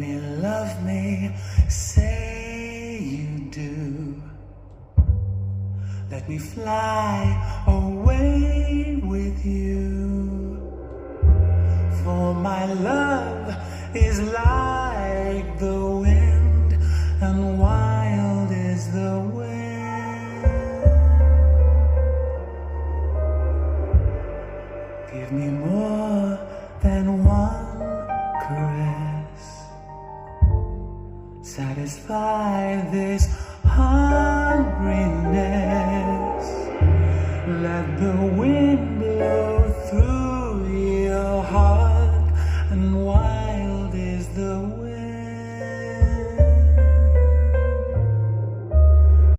love me, say you do. Let me fly away with you, for my love is like the wind, and wild is the wind. Give me more than one caress, satisfy this hungriness. Let the